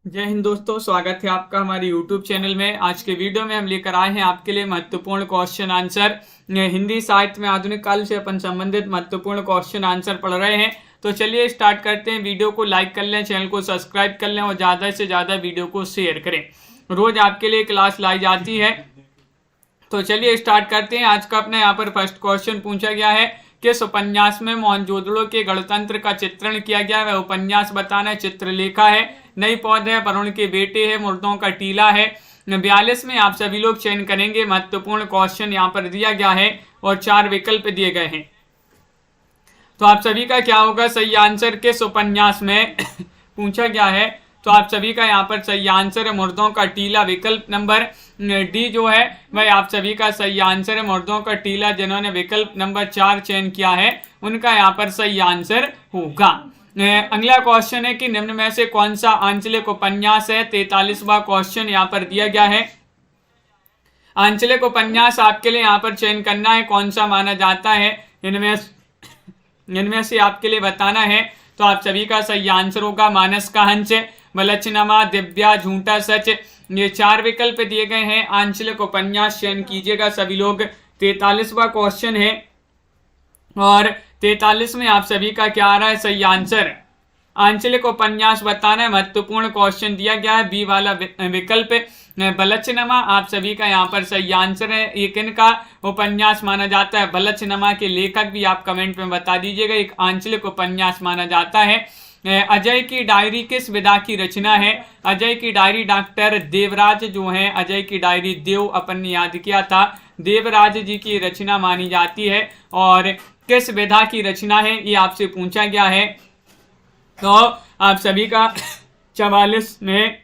जय हिंद दोस्तों, स्वागत है आपका हमारे YouTube चैनल में। आज के वीडियो में हम लेकर आए हैं आपके लिए महत्वपूर्ण क्वेश्चन आंसर। हिंदी साहित्य में आधुनिक काल से अपन संबंधित महत्वपूर्ण क्वेश्चन आंसर पढ़ रहे हैं। तो चलिए स्टार्ट करते हैं। वीडियो को लाइक कर लें, चैनल को सब्सक्राइब कर लें और ज़्यादा से ज़्यादा वीडियो को शेयर करें। रोज आपके लिए क्लास लाई जाती है। तो चलिए स्टार्ट करते हैं। आज का अपने यहाँ पर फर्स्ट क्वेश्चन पूछा गया है, किस उपन्यास में मोहनजोदड़ो के गणतंत्र का चित्रण किया गया है? वह उपन्यास बताना है। चित्रलेखा है, नई पौध है, वरुण के बेटे है, मुर्दों का टीला है। 42 में आप सभी लोग चयन करेंगे। महत्वपूर्ण क्वेश्चन यहाँ पर दिया गया है और 4 विकल्प दिए गए हैं। तो आप सभी का क्या होगा सही आंसर? किस उपन्यास में पूछा गया है? तो आप सभी का यहाँ पर सही आंसर है मुर्दों का टीला। विकल्प नंबर डी जो है वह आप सभी का सही आंसर है, मुर्दों का टीला। जिन्होंने विकल्प नंबर 4 चयन किया है उनका यहाँ पर सही आंसर होगा। अगला क्वेश्चन है कि निम्न में से कौन सा आंचलिक उपन्यास है? 43वां क्वेश्चन यहाँ पर दिया गया है। आंचलिक उपन्यास आपके लिए यहाँ पर चयन करना है, कौन सा माना जाता है इनमें से आपके लिए बताना है। तो आप सभी का सही आंसर होगा मानस का हंस, बलचनमा, दिव्या, झूठा सच। ये 4 विकल्प दिए गए हैं। आंचलिक उपन्यास चयन कीजिएगा सभी लोग। 43वां क्वेश्चन है और 43 में आप सभी का क्या आ रहा है सही आंसर? आंचलिक उपन्यास बताना है। महत्वपूर्ण क्वेश्चन दिया गया है। बी वाला विकल्प बलचनमा आप सभी का यहाँ पर सही आंसर है। ये किनका उपन्यास माना जाता है? बलचनमा के लेखक भी आप कमेंट में बता दीजिएगा। एक आंचलिक उपन्यास माना जाता है। अजय की डायरी किस विधा की रचना है? अजय की डायरी डॉक्टर देवराज जो है, अजय की डायरी देव अपन ने याद किया था, देवराज जी की रचना मानी जाती है। और किस विधा की रचना है ये आपसे पूछा गया है। तो आप सभी का 44 में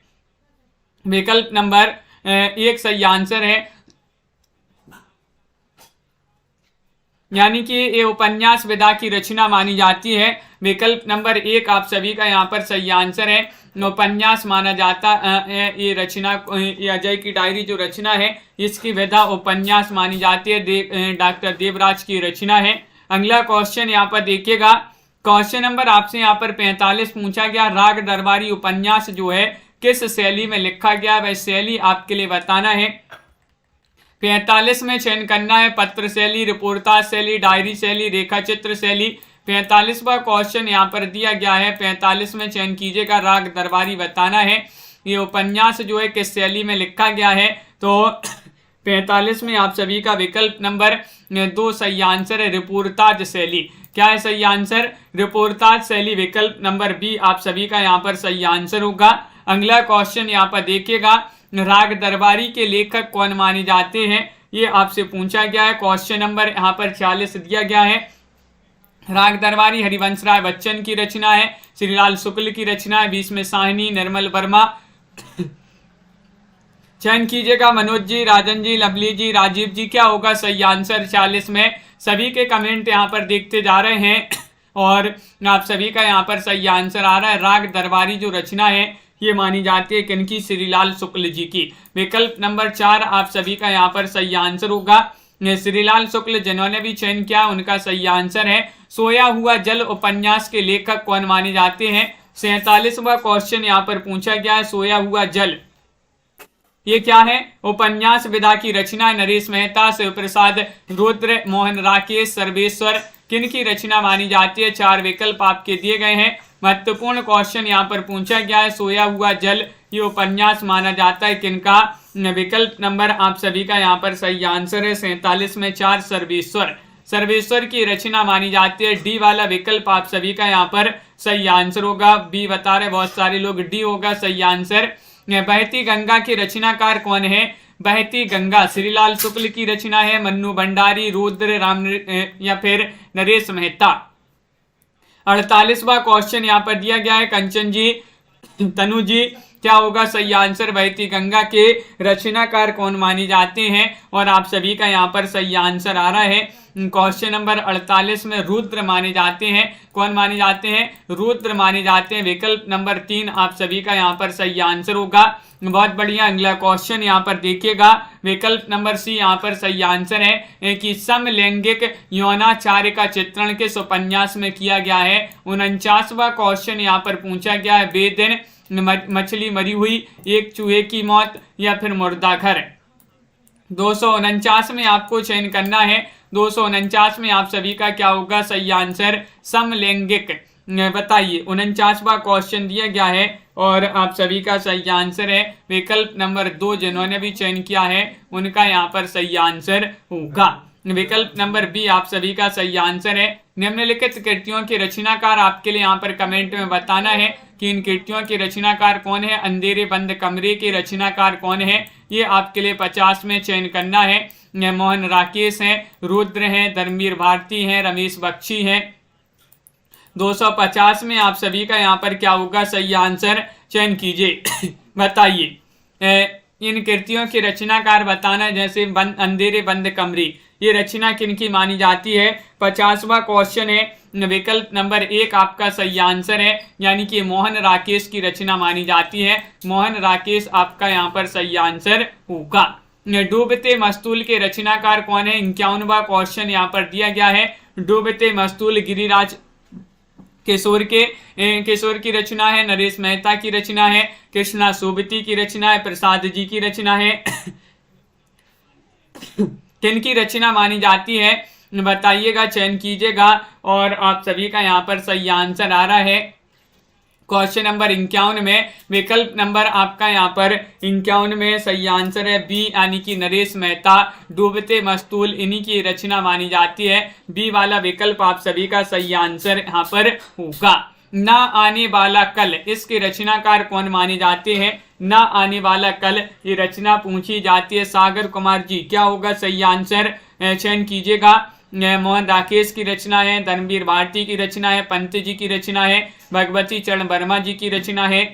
विकल्प नंबर 1 सही आंसर है, यानी कि ये उपन्यास विधा की रचना मानी जाती है। विकल्प नंबर 1 आप सभी का यहाँ पर सही आंसर है। उपन्यास माना जाता है ये रचना, ये अजय की डायरी जो रचना है इसकी विधा उपन्यास मानी जाती है। डॉक्टर देवराज की रचना है। अगला क्वेश्चन यहाँ पर देखिएगा। क्वेश्चन नंबर आपसे यहाँ पर 45 पूछा गया। राग दरबारी उपन्यास जो है किस शैली में लिखा गया? वह शैली आपके लिए बताना है। 45 में चयन करना है। पत्र शैली, रिपोर्टाज शैली, डायरी शैली, रेखा चित्र शैली। 45वां क्वेश्चन यहाँ पर दिया गया है। 45 में चयन कीजिएगा। राग दरबारी बताना है ये उपन्यास जो है किस शैली में लिखा गया है। तो 45 में आप सभी का विकल्प नंबर 2 सही आंसर है, रिपोर्टाज शैली। क्या है सही आंसर? रिपोर्टाज शैली। विकल्प नंबर बी आप सभी का यहाँ पर सही आंसर होगा। अगला क्वेश्चन यहाँ पर देखिएगा। राग दरबारी के लेखक कौन माने जाते हैं? ये आपसे पूछा गया है। क्वेश्चन नंबर यहाँ पर 46 दिया गया है। राग दरबारी हरिवंश राय बच्चन की रचना है, श्रीलाल शुक्ल की रचना है, भीष्म साहनी, निर्मल वर्मा। चयन कीजिएगा। मनोज जी, राजन जी, लवली जी, राजीव जी, क्या होगा सही आंसर? 40 में सभी के कमेंट यहाँ पर देखते जा रहे हैं और आप सभी का यहाँ पर सही आंसर आ रहा है। राग दरबारी जो रचना है ये मानी जाती है किनकी? श्रीलाल शुक्ल जी की। विकल्प नंबर 4 आप सभी का यहाँ पर सही आंसर होगा। श्रीलाल शुक्ल जिन्होंने भी चयन किया उनका सही आंसर है। सोया हुआ जल उपन्यास के लेखक कौन माने जाते हैं? 47वां क्वेश्चन यहाँ पर पूछा गया है। सोया हुआ जल ये क्या है? उपन्यास विधा की रचना है। नरेश मेहता, शिव प्रसाद रुद्र, मोहन राकेश, सर्वेश्वर। किन की रचना मानी जाती है? 4 विकल्प आपके दिए गए हैं। महत्वपूर्ण क्वेश्चन यहाँ पर पूछा गया है। सोया हुआ जल ये उपन्यास माना जाता है किनका? विकल्प नंबर आप सभी का यहाँ पर सही आंसर है। 47 में 4 सर्वेश्वर, सर्वेश्वर की रचना मानी जाती है। डी वाला विकल्प आप सभी का यहाँ पर सही आंसर होगा। बी बता रहे बहुत सारे लोग, डी होगा सही आंसर। बहती गंगा के रचनाकार कौन है? बहती गंगा श्रीलाल शुक्ल की रचना है, मन्नू भंडारी, रुद्र राम या फिर नरेश मेहता। 48वां क्वेश्चन यहाँ पर दिया गया है। कंचन जी, तनु जी, क्या होगा सही आंसर? बहती गंगा के रचनाकार कौन माने जाते हैं? और आप सभी का यहाँ पर सही आंसर आ रहा है। क्वेश्चन नंबर 48 में रुद्र माने जाते हैं। कौन माने जाते हैं? रुद्र माने जाते हैं। विकल्प नंबर 3 आप सभी का यहाँ पर सही आंसर होगा। बहुत बढ़िया। अगला क्वेश्चन यहाँ पर देखिएगा। विकल्प नंबर सी यहाँ पर सही आंसर है कि समलैंगिक यौनाचार्य का चित्रण किस उपन्यास में किया गया है। 49वां क्वेश्चन यहाँ पर पूछा गया है। बेदिन मछली मरी हुई, एक चूहे की मौत, या फिर मुर्दा घर। 249 में आपको चयन करना है। 249 में आप सभी का क्या होगा सही आंसर? समलैंगिक। बताइए, 49वां क्वेश्चन दिया गया है और आप सभी का सही आंसर है विकल्प नंबर 2। जिन्होंने भी चयन किया है उनका यहाँ पर सही आंसर होगा विकल्प नंबर बी। आप सभी का सही आंसर है। निम्नलिखित कृतियों के रचनाकार आपके लिए यहाँ पर कमेंट में बताना है कि इन कृतियों के रचनाकार कौन है। अंधेरे बंद कमरे के रचनाकार कौन है, ये आपके लिए 50 में चयन करना है। मोहन राकेश हैं, रुद्र हैं, धर्मवीर भारती हैं, रमेश बख्शी हैं। 250 में आप सभी का यहाँ पर क्या होगा सही आंसर? चयन कीजिए। बताइए, इन कृतियों के रचनाकार बताना है। जैसे अंधेरे बंद कमरे, ये रचना किनकी मानी जाती है? 50वां क्वेश्चन है। विकल्प नंबर 1 आपका सही आंसर है, यानी कि मोहन राकेश की रचना मानी जाती है। मोहन राकेश आपका यहाँ पर सही आंसर होगा। डूबते मस्तूल के रचनाकार कौन है? 51वां क्वेश्चन यहाँ पर दिया गया है। डूबते मस्तूल गिरिराज किशोर की रचना है, नरेश मेहता की रचना है, कृष्णा सोबती की रचना है, प्रसाद जी की रचना है। किनकी रचना मानी जाती है बताइएगा, चयन कीजिएगा। और आप सभी का यहाँ पर सही आंसर आ रहा है क्वेश्चन नंबर 51 में। विकल्प नंबर आपका यहाँ पर 51 में सही आंसर है बी, यानी कि नरेश मेहता। डूबते मस्तूल इन्हीं की रचना मानी जाती है। बी वाला विकल्प आप सभी का सही आंसर यहाँ पर होगा। ना आने वाला कल, इसके रचनाकार कौन माने जाते हैं? ना आने वाला कल, ये रचना पूछी जाती है सागर कुमार जी। क्या होगा सही आंसर? चयन कीजिएगा। मोहन राकेश की रचना है, धर्मवीर भारती की रचना है, पंत जी की रचना है, भगवती चरण वर्मा जी की रचना है।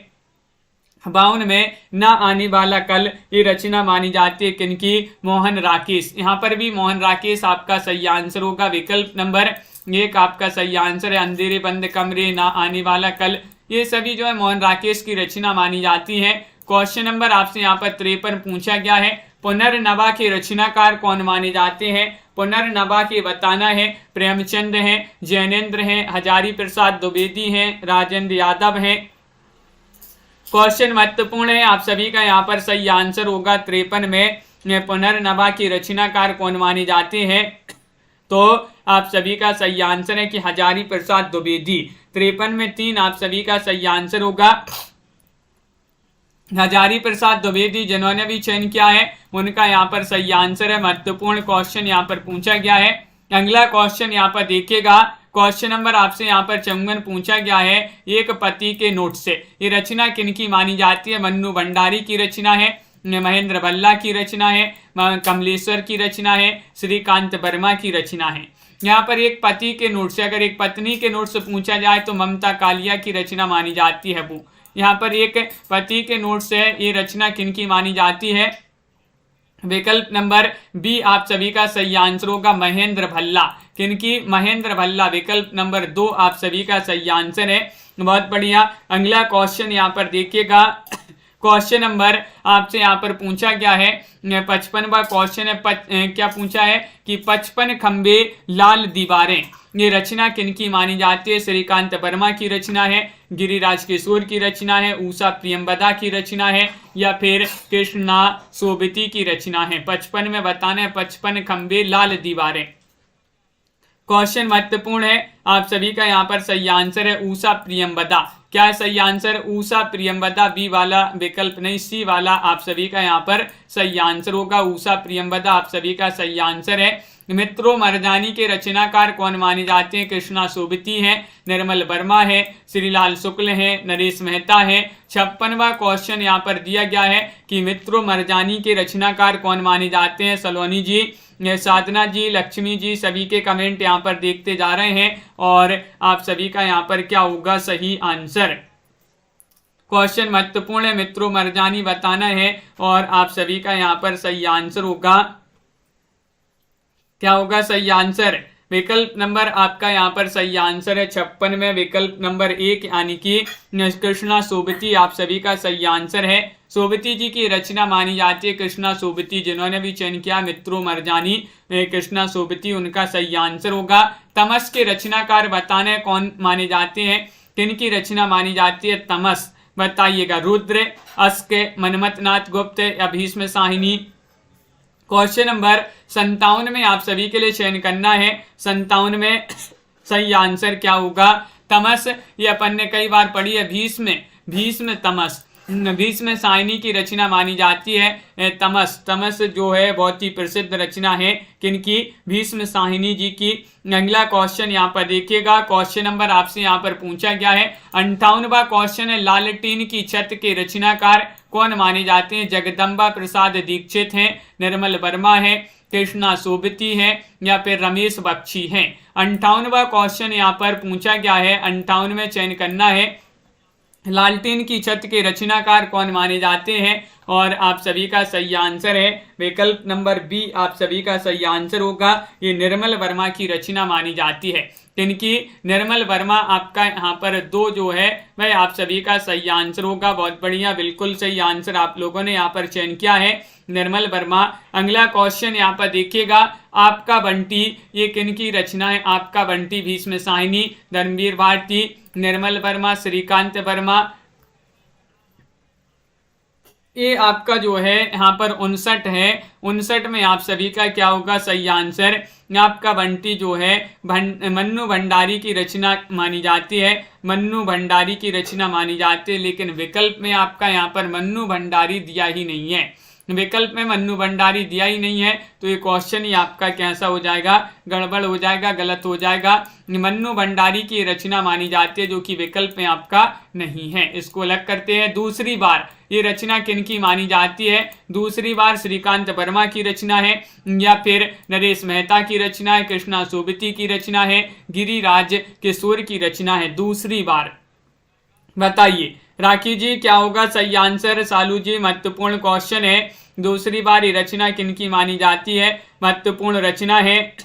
52 में ना आने वाला कल, ये रचना मानी जाती है किनकी? मोहन राकेश। यहाँ पर भी मोहन राकेश आपका सही आंसर होगा। विकल्प नंबर 1 आपका सही आंसर है। अंधेरे बंद कमरे, ना आने वाला कल, ये सभी जो है मोहन राकेश की रचना मानी जाती है। क्वेश्चन नंबर आपसे यहाँ पर 53 पूछा गया है। पुनर्नवा के रचनाकार कौन माने जाते हैं? पुनर्नवा के बताना है। प्रेमचंद हैं, जैनेन्द्र हैं, हजारी प्रसाद द्विवेदी हैं, राजेंद्र यादव हैं। क्वेश्चन महत्वपूर्ण है, आप सभी का यहाँ पर सही आंसर होगा 53 में पुनर्नवा के रचनाकार कौन माने जाते हैं? तो आप सभी का सही आंसर है कि हजारी प्रसाद द्विवेदी। 53 में 3 आप सभी का सही आंसर होगा। हजारी प्रसाद द्विवेदी जिन्होंने भी चयन किया है उनका यहाँ पर सही आंसर है। महत्वपूर्ण क्वेश्चन यहाँ पर पूछा गया है। अगला क्वेश्चन यहाँ पर देखिएगा। क्वेश्चन नंबर आपसे यहाँ पर 54 पूछा गया है। एक पति के नोट से, ये रचना किनकी मानी जाती है? मन्नू भंडारी की रचना है, महेंद्र भल्ला की रचना है, कमलेश्वर की रचना है, श्रीकांत वर्मा की रचना है। यहाँ पर एक पति के नोट से, अगर एक पत्नी के नोट से पूछा जाए तो ममता कालिया की रचना मानी जाती है वो। यहाँ पर एक पति के नोट से ये रचना किनकी मानी जाती है? विकल्प नंबर बी आप सभी का सही आंसर होगा, महेंद्र भल्ला। किनकी? महेंद्र भल्ला। विकल्प नंबर 2 आप सभी का सही आंसर है। बहुत बढ़िया। अगला क्वेश्चन यहाँ पर देखिएगा। क्वेश्चन नंबर आपसे यहाँ पर पूछा गया है 55वां क्वेश्चन है। क्या पूछा है कि 55 खंबे लाल दीवारें, ये रचना किनकी मानी जाती है? श्रीकांत वर्मा की रचना है, गिरिराज किशोर की रचना है, उषा प्रियंवदा की रचना है, या फिर कृष्णा सोबती की रचना है। 55 में बताना है 55 खंबे लाल दीवारें। क्वेश्चन महत्वपूर्ण है, आप सभी का यहाँ पर सही आंसर है उषा प्रियंवदा। क्या है सही आंसर? उषा प्रियंवदा। बी वाला विकल्प नहीं, सी वाला आप सभी का यहाँ पर सही आंसर होगा। उषा प्रियंवदा आप सभी का सही आंसर है। मित्रों मरजानी के रचनाकार कौन माने जाते हैं? कृष्णा सोबती हैं, निर्मल वर्मा है, श्रीलाल शुक्ल हैं, नरेश मेहता हैं। 56वां क्वेश्चन यहाँ पर दिया गया है कि मित्रों मरजानी के रचनाकार कौन माने जाते हैं? सलोनी जी, साधना जी, लक्ष्मी जी, सभी के कमेंट यहाँ पर देखते जा रहे हैं और आप सभी का यहाँ पर क्या होगा सही आंसर। क्वेश्चन महत्वपूर्ण है, मित्रों मरजानी बताना है और आप सभी का यहाँ पर सही आंसर होगा। क्या होगा सही आंसर? विकल्प नंबर आपका यहाँ पर सही आंसर है 56 में विकल्प नंबर 1 यानी कि कृष्णा सोबती आप सभी का सही आंसर है। सोबती जी की रचना मानी जाती है कृष्णा सोबती। जिन्होंने भी चयन किया मित्रों मरजानी कृष्णा सोबती, उनका सही आंसर होगा। तमस के रचनाकार बताने कौन माने जाते हैं? किनकी रचना मानी जाती है? तमस। बताइएगा। रुद्र, अस्क, मनमथनाथ गुप्त या भीष्म साहिनी। क्वेश्चन नंबर 57 में आप सभी के लिए चयन करना है। 57 में सही आंसर क्या होगा? तमस। ये अपन ने कई बार पढ़ी है। भीष्म तमस, भीष्म साहिनी की रचना मानी जाती है। तमस, तमस जो है बहुत ही प्रसिद्ध रचना है किनकी? भीष्म साहिनी जी की। अगला क्वेश्चन यहाँ पर देखिएगा। क्वेश्चन नंबर आपसे यहाँ पर पूछा गया है 58वां क्वेश्चन है, लालटेन की छत के रचनाकार कौन माने जाते हैं? जगदम्बा प्रसाद दीक्षित हैं, निर्मल वर्मा है, कृष्णा सोबती है या फिर रमेश बख्शी हैं। 58वां क्वेश्चन यहाँ पर पूछा गया है। 58 में चयन करना है, लालटेन की छत के रचनाकार कौन माने जाते हैं? और आप सभी का सही आंसर है विकल्प नंबर बी, आप सभी का सही आंसर होगा। ये निर्मल वर्मा की रचना मानी जाती है। इनकी निर्मल वर्मा आपका यहाँ पर 2 जो है वह आप सभी का सही आंसर होगा। बहुत बढ़िया, बिल्कुल सही आंसर आप लोगों ने यहाँ पर चयन किया है, निर्मल वर्मा। अगला क्वेश्चन यहाँ पर देखिएगा, आपका बंटी ये किनकी रचना है? आपका बंटी भीष्म साहिनी, धर्मवीर भारती, निर्मल वर्मा, श्रीकांत वर्मा। ये आपका जो है यहाँ पर 59 है। 59 में आप सभी का क्या होगा सही आंसर? आपका बंटी जो है मन्नू भंडारी की रचना मानी जाती है, मन्नू भंडारी की रचना मानी जाती है। लेकिन विकल्प में आपका यहाँ पर मन्नू भंडारी दिया ही नहीं है, विकल्प में मन्नू भंडारी दिया ही नहीं है, तो ये क्वेश्चन ही आपका कैसा हो जाएगा? गड़बड़ हो जाएगा, गलत हो जाएगा। मन्नू भंडारी की रचना मानी जाती है जो कि विकल्प में आपका नहीं है। इसको अलग करते हैं। दूसरी बार ये रचना किनकी मानी जाती है? दूसरी बार श्रीकांत वर्मा की रचना है या फिर नरेश मेहता की रचना है, कृष्णा सोबती की रचना है, गिरिराज किशोर की रचना है? दूसरी बार बताइए राखी जी क्या होगा सही आंसर? सालू जी महत्वपूर्ण क्वेश्चन है। दूसरी बार ये रचना किनकी मानी जाती है? महत्वपूर्ण रचना है।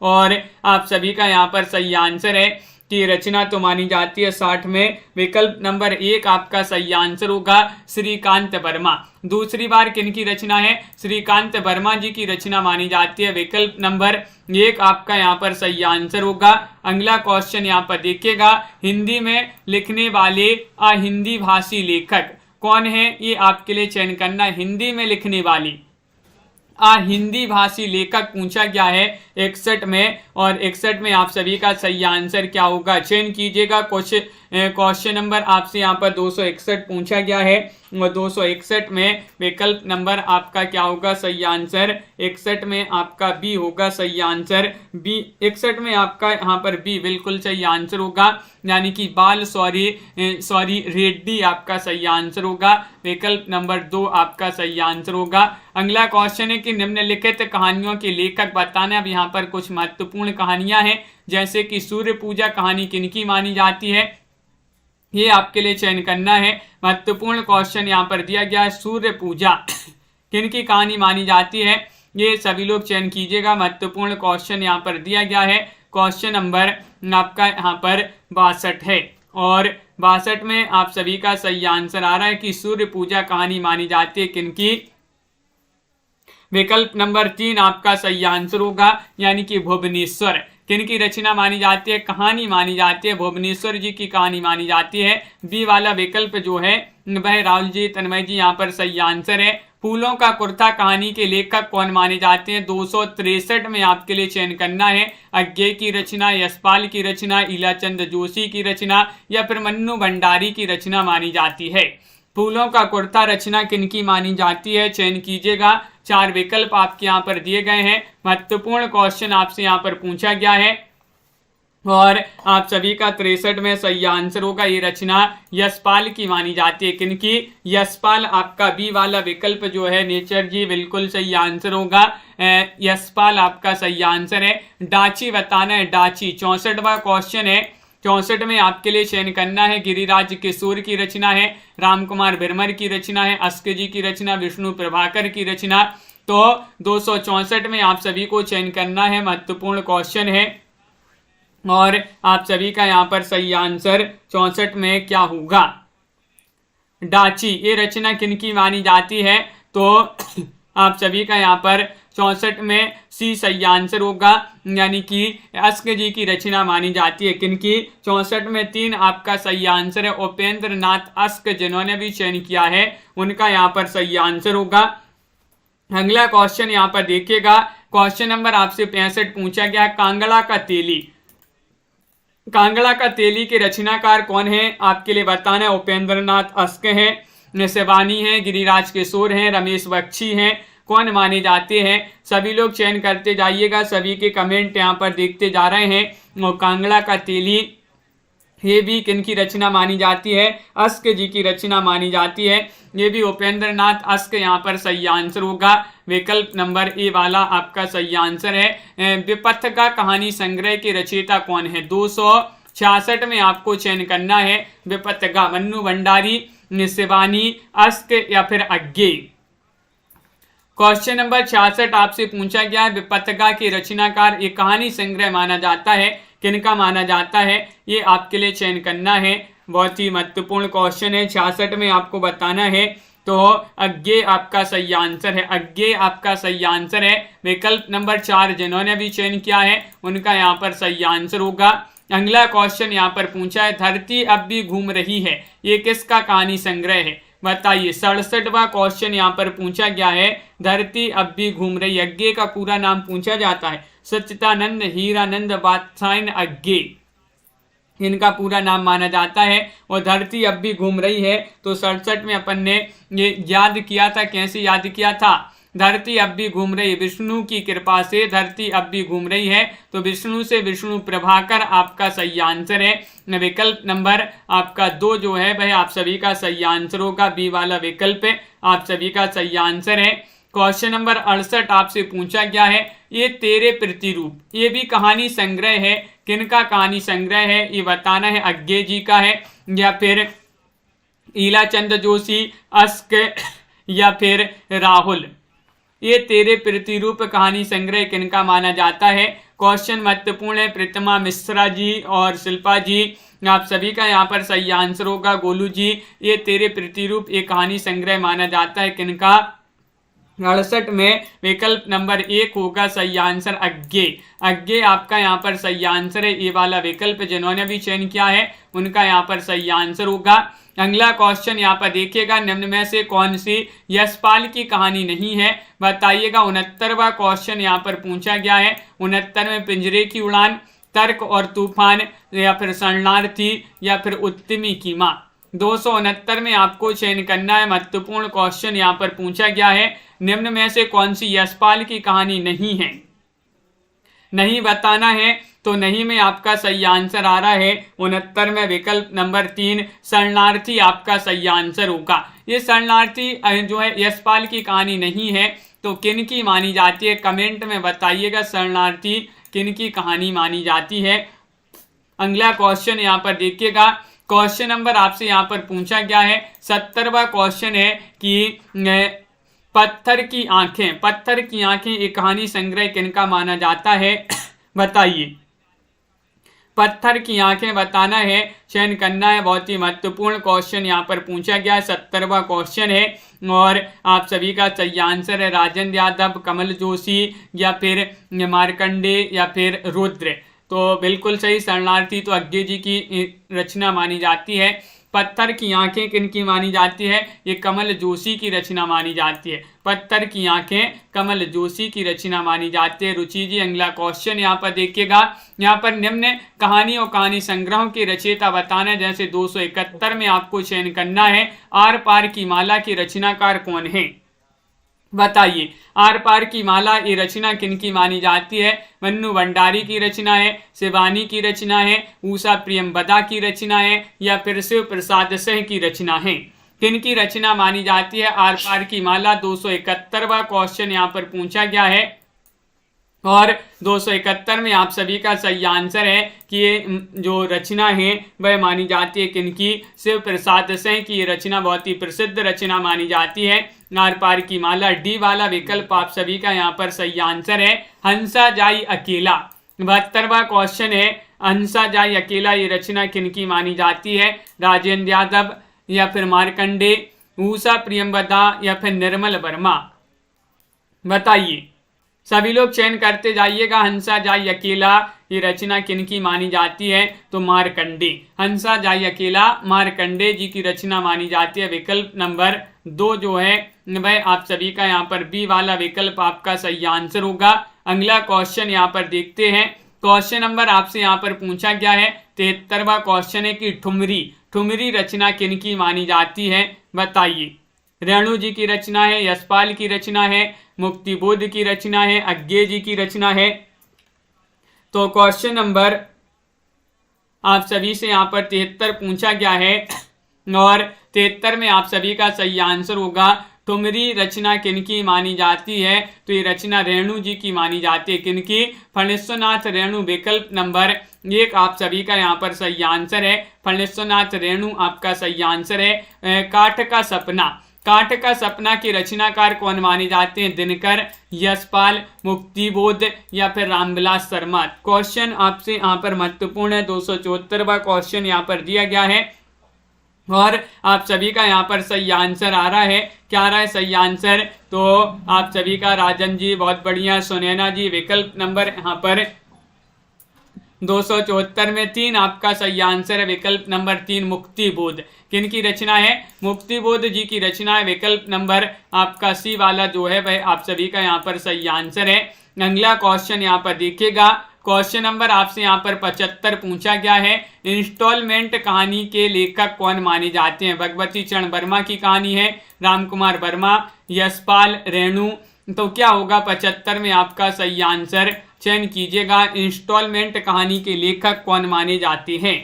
और आप सभी का यहाँ पर सही आंसर है कि रचना तो मानी जाती है 60 में। विकल्प नंबर 1 आपका सही आंसर होगा, श्रीकांत वर्मा। दूसरी बार किनकी रचना है? श्रीकांत वर्मा जी की रचना मानी जाती है। विकल्प नंबर 1 आपका यहाँ पर सही आंसर होगा। अगला क्वेश्चन यहाँ पर देखिएगा, हिंदी में लिखने वाले अहिंदी भाषी लेखक कौन है? ये आपके लिए चयन करना। हिंदी में लिखने वाली हिंदी भाषी लेखक पूछा गया है 61 में, और 61 में आप सभी का सही आंसर क्या होगा? चयन कीजिएगा। क्वेश्चन नंबर आपसे यहाँ पर 261 पूछा गया है और 261 में विकल्प नंबर आपका क्या होगा सही आंसर? 61 में आपका बी होगा सही आंसर। बी 61 में आपका यहाँ पर बी बिल्कुल सही आंसर होगा, यानी कि बाल सॉरी रेड्डी आपका सही आंसर होगा। विकल्प नंबर 2 आपका सही आंसर होगा। अगला क्वेश्चन है कि निम्नलिखित कहानियों के लेखक बताना। अब यहाँ पर कुछ महत्वपूर्ण कहानियां हैं, जैसे कि सूर्य पूजा कहानी किनकी मानी जाती है? ये आपके लिए चयन करना है। महत्वपूर्ण क्वेश्चन यहाँ पर दिया गया है, सूर्य पूजा किनकी कहानी मानी जाती है? ये सभी लोग चयन कीजिएगा। महत्वपूर्ण क्वेश्चन यहाँ पर दिया गया है। क्वेश्चन नंबर आपका यहाँ पर 62 है, और 62 में आप सभी का सही आंसर आ रहा है कि सूर्य पूजा कहानी मानी जाती है किनकी? विकल्प नंबर 3 आपका सही आंसर होगा, यानी कि भुवनेश्वर। किनकी रचना मानी जाती है? कहानी मानी जाती है, भुवनेश्वर जी की कहानी मानी जाती है। बी वाला विकल्प जो है वह राहुल जी तन्मय जी यहाँ पर सही आंसर है। फूलों का कुर्ता कहानी के लेखक कौन माने जाते हैं? 263 में आपके लिए चयन करना है। अज्ञे की रचना, यशपाल की रचना, इलाचंद जोशी की रचना या फिर मन्नू भंडारी की रचना मानी जाती है। फूलों का कुर्ता रचना किनकी मानी जाती है? चयन कीजिएगा। 4 विकल्प आपके यहाँ पर दिए गए हैं। महत्वपूर्ण क्वेश्चन आपसे यहाँ पर पूछा गया है और आप सभी का 63 में सही आंसर होगा। ये रचना यशपाल की मानी जाती है। किनकी? यशपाल। आपका बी वाला विकल्प जो है नेचर जी बिल्कुल सही आंसर होगा। यशपाल आपका सही आंसर है। डाची बताना है, डाची। 64वां क्वेश्चन है। 64 में आपके लिए चयन करना है। गिरिराज किशोर की रचना है, राम कुमार बिरमर की रचना है, अस्क जी की रचना, विष्णु प्रभाकर की रचना। तो 264 में आप सभी को चयन करना है। महत्वपूर्ण क्वेश्चन है और आप सभी का यहाँ पर सही आंसर 64 में क्या होगा? डाची। ये रचना किनकी मानी जाती है? तो आप सभी का यहाँ पर 64 में सी सही आंसर होगा, यानी कि अस्क जी की रचना मानी जाती है। किनकी? 64 में 3 आपका सही आंसर है। उपेंद्र नाथ अस्क जिन्होंने भी चयन किया है उनका यहाँ पर सही आंसर होगा। अगला क्वेश्चन यहाँ पर देखिएगा, क्वेश्चन नंबर आपसे 65 पूछा गया, कांगड़ा का तेली। कांगड़ा का तेली के रचनाकार कौन है? आपके लिए बताना है। उपेंद्र नाथ अस्क हैं, शिवानी है, गिरिराज किशोर हैं, रमेश बख्शी हैं, कौन माने जाते हैं? सभी लोग चयन करते जाइएगा, सभी के कमेंट यहाँ पर देखते जा रहे हैं। और कांगड़ा का तेली ये भी किनकी रचना मानी जाती है? अस्क जी की रचना मानी जाती है। ये भी उपेंद्र नाथ अस्क यहाँ पर सही आंसर होगा। विकल्प नंबर ए वाला आपका सही आंसर है। विपथगा कहानी संग्रह के रचयिता कौन है? 266 में आपको चयन करना है। विपथगा मन्नू भंडारी, शिवानी, अस्क या फिर अज्ञे। क्वेश्चन नंबर 66 आपसे पूछा गया है, विपथगा के रचनाकार एक कहानी संग्रह माना जाता है, किनका माना जाता है? ये आपके लिए चयन करना है। बहुत ही महत्वपूर्ण क्वेश्चन है। 66 में आपको बताना है। तो अज्ञे आपका सही आंसर है। अज्ञे आपका सही आंसर है। विकल्प नंबर 4 जिन्होंने भी चयन किया है उनका यहाँ पर सही आंसर होगा। अगला क्वेश्चन यहाँ पर पूछा है, धरती अब भी घूम रही है, ये किसका कहानी संग्रह है? बताइए। 67वां क्वेश्चन यहाँ पर पूछा गया है, धरती अब भी घूम रही है। अज्ञे का पूरा नाम पूछा जाता है। सच्चिदानंद हीरानंद वात्सायन अज्ञे इनका पूरा नाम माना जाता है। और धरती अब भी घूम रही है तो 67 में अपन ने ये याद किया था। कैसे याद किया था? धरती अब भी घूम रही है, विष्णु की कृपा से धरती अब भी घूम रही है। तो विष्णु से विष्णु प्रभाकर आपका सही आंसर है। विकल्प नंबर आपका 2 जो है वह आप सभी का सही आंसर होगा। बी वाला विकल्प आप सभी का सही आंसर है। क्वेश्चन नंबर 68 आपसे पूछा गया है, ये तेरे प्रतिरूप, ये भी कहानी संग्रह है, किनका कहानी संग्रह है? ये बताना है। अज्ञे जी का है या फिर ईलाचंद जोशी, अस्क या फिर राहुल? ये तेरे प्रतिरूप कहानी संग्रह किनका माना जाता है? क्वेश्चन महत्वपूर्ण है। प्रतिमा मिश्रा जी और शिल्पा जी आप सभी का यहाँ पर सही आंसर होगा। गोलू जी, ये तेरे प्रतिरूप एक कहानी संग्रह माना जाता है, किनका? 68 में विकल्प नंबर 1 होगा सही आंसर। अज्ञे। अज्ञे आपका यहाँ पर सही आंसर है। ये वाला विकल्प जिन्होंने भी चयन किया है उनका यहाँ पर सही आंसर होगा। अगला क्वेश्चन यहाँ पर देखिएगा, निम्न में से कौन सी यशपाल की कहानी नहीं है? बताइएगा। 69वां क्वेश्चन यहाँ पर पूछा गया है। 69 में पिंजरे की उड़ान, तर्क और तूफान या फिर शरणार्थी या फिर उत्तमी की मां। 269 में आपको चयन करना है। महत्वपूर्ण क्वेश्चन यहाँ पर पूछा गया है, निम्न में से कौन सी यशपाल की कहानी नहीं है? नहीं बताना है तो नहीं में आपका सही आंसर आ रहा है। 69 में विकल्प नंबर 3 शरणार्थी आपका सही आंसर होगा। ये शरणार्थी जो है यशपाल की कहानी नहीं है तो किन की मानी जाती है? कमेंट में बताइएगा शरणार्थी किन की कहानी मानी जाती है। अगला क्वेश्चन यहाँ पर देखिएगा, क्वेश्चन नंबर आपसे यहाँ पर पूछा गया है। 70वां क्वेश्चन है कि पत्थर की आंखें, पत्थर की आंखें एक कहानी संग्रह किनका माना जाता है? बताइए। पत्थर की आंखें बताना है, चयन करना है। बहुत ही महत्वपूर्ण क्वेश्चन यहाँ पर पूछा गया है। 70वां क्वेश्चन है और आप सभी का सही आंसर है राजेंद्र यादव, कमल जोशी या फिर मार्कंडे या फिर रुद्र। तो बिल्कुल सही, शरणार्थी तो अज्ञे जी की रचना मानी जाती है। पत्थर की आंखें किनकी मानी जाती है? ये कमल जोशी की रचना मानी जाती है। पत्थर की आंखें कमल जोशी की रचना मानी जाती है। रुचि जी, अगला क्वेश्चन यहाँ पर देखिएगा। यहाँ पर निम्न कहानी और कहानी संग्रहों की रचयिता बताना है। जैसे 271 में आपको चयन करना है, आर पार की माला की रचनाकार कौन है? बताइए। आर पार की माला ये रचना किनकी मानी जाती है? मन्नू भंडारी की रचना है, शिवानी की रचना है, उषा प्रियंवदा की रचना है या फिर शिव प्रसाद सिंह की रचना है? किनकी रचना मानी जाती है आर पार की माला? 271वां क्वेश्चन यहाँ पर पूछा गया है और 271 में आप सभी का सही आंसर है कि ये जो रचना है वह मानी जाती है किनकी? शिव प्रसाद सिंह की रचना बहुत ही प्रसिद्ध रचना मानी जाती है आर पार की माला। डी वाला विकल्प आप सभी का यहाँ पर सही आंसर है। हंसा जाई अकेला, 72वां क्वेश्चन है। हंसा जाई अकेला ये रचना किनकी मानी जाती है? राजेंद्र यादव या फिर मार्कंडे, उषा प्रियंवदा या फिर निर्मल वर्मा? बताइए। सभी लोग चयन करते जाइएगा। हंसा जाई अकेला ये रचना किनकी मानी जाती है? तो मार्कंडे। हंसा जाई अकेला मार्कंडे जी की रचना मानी जाती है। विकल्प नंबर 2 जो है वह आप सभी का यहाँ पर बी वाला विकल्प आपका सही आंसर होगा। अगला क्वेश्चन यहाँ पर देखते हैं। क्वेश्चन नंबर आपसे यहाँ पर पूछा गया है 73वां क्वेश्चन है कि ठुमरी रचना किनकी मानी जाती है? बताइए। रेणु जी की रचना है, यशपाल की रचना है, मुक्तिबोध की रचना है, अज्ञे जी की रचना है। तो क्वेश्चन नंबर आप सभी से यहाँ पर 73 पूछा गया है और 73 में आप सभी का सही आंसर होगा ठुमरी रचना किनकी मानी जाती है? तो ये रचना रेणु जी की मानी जाती है। किनकी? फणीश्वरनाथ रेणु। विकल्प नंबर 1 आप सभी का यहाँ पर सही आंसर है। फणीश्वरनाथ रेणु आपका सही आंसर है। काठ का सपना की रचनाकार कौन माने जाते हैं? दिनकर, यशपाल, मुक्तिबोध या फिर रामविलास शर्मा। क्वेश्चन आपसे यहाँ पर महत्वपूर्ण है। 274वां क्वेश्चन यहाँ पर दिया गया है और आप सभी का यहाँ पर सही आंसर आ रहा है। क्या आ रहा है सही आंसर? तो आप सभी का राजन जी बहुत बढ़िया, सुनैना जी। विकल्प नंबर यहाँ पर 274 में 3 आपका सही आंसर है। विकल्प नंबर 3 मुक्तिबोध। किनकी रचना है? मुक्तिबोध जी की रचना है। विकल्प नंबर आपका सी वाला जो है वह आप सभी का यहाँ पर सही आंसर है। अगला क्वेश्चन यहाँ पर देखिएगा। क्वेश्चन नंबर आपसे यहाँ पर 75 पूछा गया है। इंस्टॉलमेंट कहानी के लेखक कौन माने जाते हैं? भगवती चरण वर्मा की कहानी है, रामकुमार वर्मा, यशपाल, रेणु। तो क्या होगा 75 में आपका सही आंसर? चयन कीजिएगा। इंस्टॉलमेंट कहानी के लेखक कौन माने जाते हैं?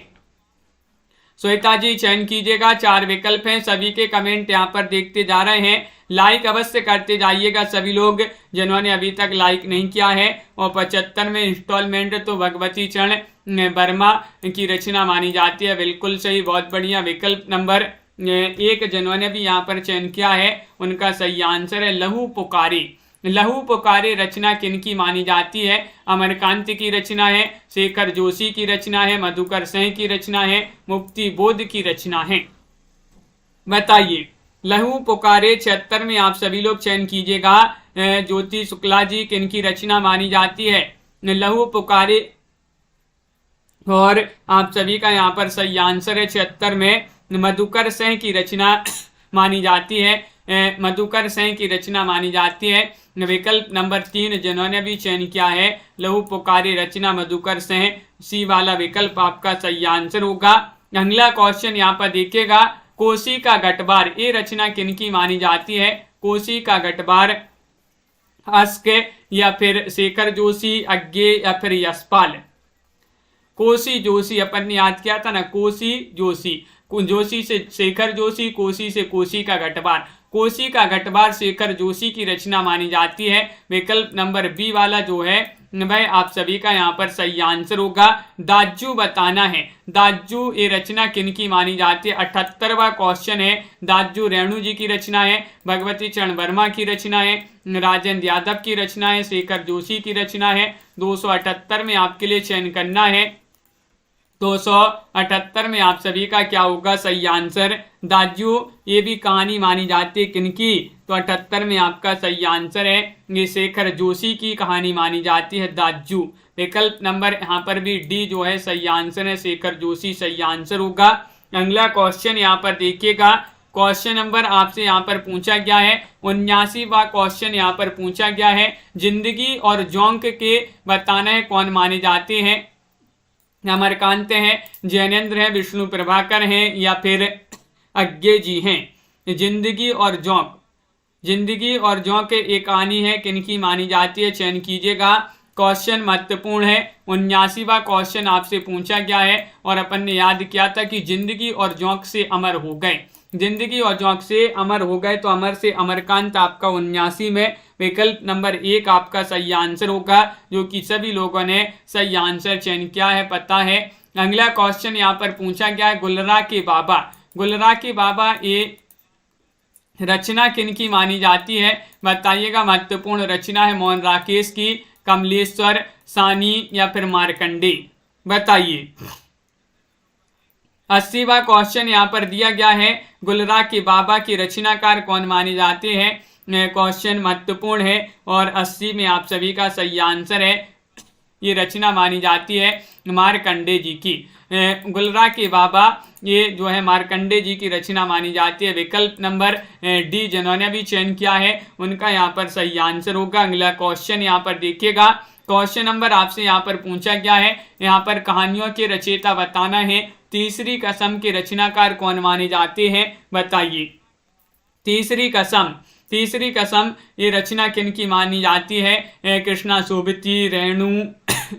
श्वेता जी चयन कीजिएगा। 4 विकल्प हैं। सभी के कमेंट यहाँ पर देखते जा रहे हैं। लाइक अवश्य करते जाइएगा सभी लोग जिन्होंने अभी तक लाइक नहीं किया है। और 75 में इंस्टॉलमेंट तो भगवती चरण वर्मा की रचना मानी जाती है। बिल्कुल सही, बहुत बढ़िया। विकल्प नंबर 1 जिन्होंने भी यहाँ पर चयन किया है उनका सही आंसर है लहू पुकारे रचना किनकी मानी जाती है? अमरकांत की रचना है, शेखर जोशी की रचना है, मधुकर सिंह की रचना है, मुक्तिबोध की रचना है। बताइए। लहू पुकारे 76 में आप सभी लोग चयन कीजिएगा। ज्योति शुक्ला जी किनकी रचना मानी जाती है? लहू पुकारे। और आप सभी का यहाँ पर सही आंसर है 76 में मधुकर सिंह की रचना मानी जाती है। मधुकर सिंह की रचना मानी जाती है। विकल्प नंबर 3 जिन्होंने भी चयन किया है लहू पुकारे रचना मधुकर सिंह, सी वाला विकल्प आपका सही आंसर होगा। अगला क्वेश्चन यहाँ पर देखिएगा। कोसी का गटबार ये रचना किनकी मानी जाती है? कोसी का गटबार अस्क या फिर शेखर जोशी, अज्ञे या फिर यशपाल। कोसी जोशी अपन ने याद किया था ना, कोसी जोशी से शेखर जोशी, कोसी से कोसी का गटबार। कोसी का गटबार शेखर जोशी की रचना मानी जाती है। विकल्प नंबर बी वाला जो है वह आप सभी का यहाँ पर सही आंसर होगा। दाज्जू बताना है। दाज्जू ये रचना किनकी मानी जाती है? 78वां क्वेश्चन है। दाज्जू रेणु जी की रचना है, भगवती चरण वर्मा की रचना है, राजेंद्र यादव की रचना है, शेखर जोशी की रचना है। 278 में आपके लिए चयन करना है। 278 में आप सभी का क्या होगा सही आंसर? दाज्जू ये भी कहानी मानी जाती है किनकी? तो 78 में आपका सही आंसर है ये शेखर जोशी की कहानी मानी जाती है दाज्जू। विकल्प नंबर यहाँ पर भी डी जो है सही आंसर है, शेखर जोशी सही आंसर होगा। अगला क्वेश्चन यहाँ पर देखिएगा। क्वेश्चन नंबर आपसे यहाँ पर पूछा गया है 79वां क्वेश्चन यहाँ पर पूछा गया है। जिंदगी और जोंक के बताना है कौन माने जाते हैं? अमरकांत हैं, जैनेन्द्र हैं, विष्णु प्रभाकर हैं या फिर अज्ञे जी हैं। जिंदगी और जोंक एक कहानी है किनकी मानी जाती है? चयन कीजिएगा। क्वेश्चन महत्वपूर्ण है। 79वां क्वेश्चन आपसे पूछा गया है और अपन ने याद किया था कि जिंदगी और जोंक से अमर हो गए। जिंदगी और जोंक से अमर हो गए तो अमर से अमरकांत आपका 79 में। विकल्प नंबर 1 आपका सही आंसर होगा, जो कि सभी लोगों ने सही आंसर चयन किया है, पता है। अगला क्वेश्चन यहाँ पर पूछा गया है गुलरा के बाबा ये रचना किनकी मानी जाती है? बताइएगा। महत्वपूर्ण रचना है मोहन राकेश की, कमलेश्वर, सानी या फिर मार्कंडे। बताइए। 80वां क्वेश्चन यहाँ पर दिया गया है। गुलरा के बाबा की रचनाकार कौन माने जाते हैं? क्वेश्चन महत्वपूर्ण है और 80 में आप सभी का सही आंसर है। ये रचना मानी जाती है मार्कंडे जी की। गुलरा के बाबा, ये जो है मार्कंडे जी की रचना मानी जाती है। विकल्प नंबर डी जिन्होंने भी चयन किया है उनका यहाँ पर सही आंसर होगा। अगला क्वेश्चन यहाँ पर देखिएगा। क्वेश्चन नंबर आपसे यहाँ पर पूछा गया है, यहाँ पर कहानियों के रचयिता बताना है। तीसरी कसम के रचनाकार कौन माने जाते हैं, बताइए। तीसरी कसम ये रचना किन की मानी जाती है? कृष्णा सोबती, रेणु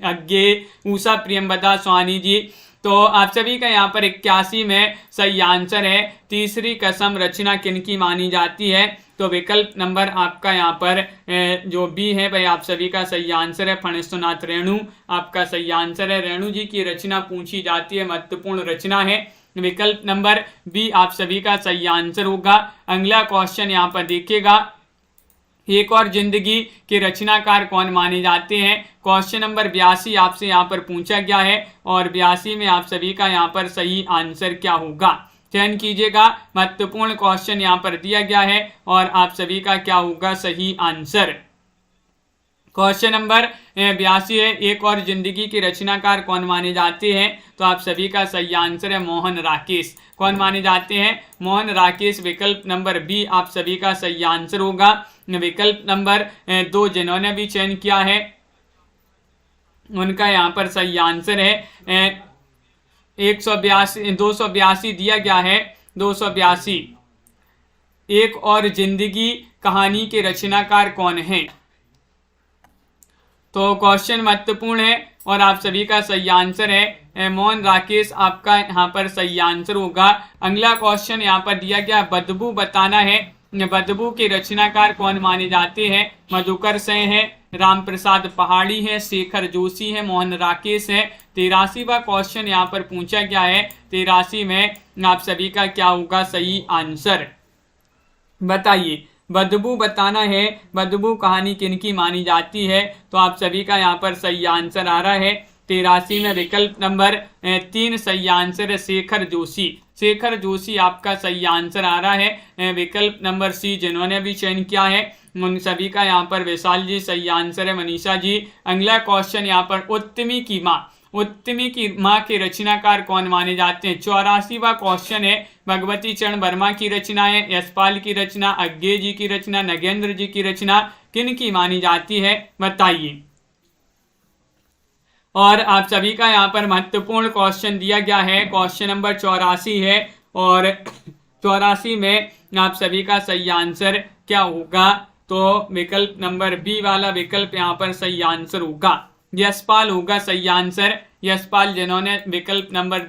अज्ञे, उषा प्रियंवदा स्वामी जी। तो आप सभी का यहाँ पर 81 में सही आंसर है। तीसरी कसम रचना किन की मानी जाती है? तो विकल्प नंबर आपका यहाँ पर जो बी है भाई आप सभी का सही आंसर है। फणेश्वरनाथ रेणु आपका सही आंसर है। रेणु जी की रचना पूछी जाती है, महत्वपूर्ण रचना है। विकल्प नंबर बी आप सभी का सही आंसर होगा। अगला क्वेश्चन यहाँ पर देखिएगा। एक और जिंदगी के रचनाकार कौन माने जाते हैं? क्वेश्चन नंबर 82 आपसे यहाँ पर पूछा गया है और 82 में आप सभी का यहाँ पर सही आंसर क्या होगा, चयन कीजिएगा। महत्वपूर्ण क्वेश्चन यहाँ पर दिया गया है और आप सभी का क्या होगा सही आंसर। क्वेश्चन नंबर 82 है, एक और जिंदगी के रचनाकार कौन माने जाते हैं? तो आप सभी का सही आंसर है मोहन राकेश। कौन माने जाते हैं? मोहन राकेश। विकल्प नंबर बी आप सभी का सही आंसर होगा। विकल्प नंबर 2 जिन्होंने भी चयन किया है उनका यहाँ पर सही आंसर है 282 दिया गया है। 282 एक और जिंदगी कहानी के रचनाकार कौन है? तो क्वेश्चन महत्वपूर्ण है और आप सभी का सही आंसर है मोहन राकेश आपका यहाँ पर सही आंसर होगा। अगला क्वेश्चन यहाँ पर दिया गया, बदबू बताना है। बदबू के रचनाकार कौन माने जाते हैं? मधुकर सिंह है, राम प्रसाद पहाड़ी है, शेखर जोशी है, मोहन राकेश है। 83वां क्वेश्चन यहाँ पर पूछा गया है। 83 में आप सभी का क्या होगा सही आंसर, बताइए। बदबू बताना है, बदबू कहानी किनकी मानी जाती है? तो आप सभी का यहाँ पर सही आंसर आ रहा है 83 में विकल्प नंबर 3 सही आंसर है शेखर जोशी। शेखर जोशी आपका सही आंसर आ रहा है। विकल्प नंबर सी जिन्होंने भी चयन किया है उन सभी का यहाँ पर विशाल जी सही आंसर है, मनीषा जी। अगला क्वेश्चन यहाँ पर उत्तमी की माँ के रचनाकार कौन माने जाते हैं? 84वां क्वेश्चन है। भगवती चरण वर्मा की रचना है, यशपाल की रचना, अज्ञे जी की रचना, नगेंद्र जी की रचना किन की मानी जाती है, बताइए। और आप सभी का यहाँ पर महत्वपूर्ण क्वेश्चन दिया गया है। क्वेश्चन नंबर 84 है और 84 में आप सभी का सही आंसर क्या होगा? तो विकल्प नंबर बी वाला विकल्प यहाँ पर सही आंसर होगा। यशपाल होगा सही आंसर। यशपाल जिन्होंने विकल्प नंबर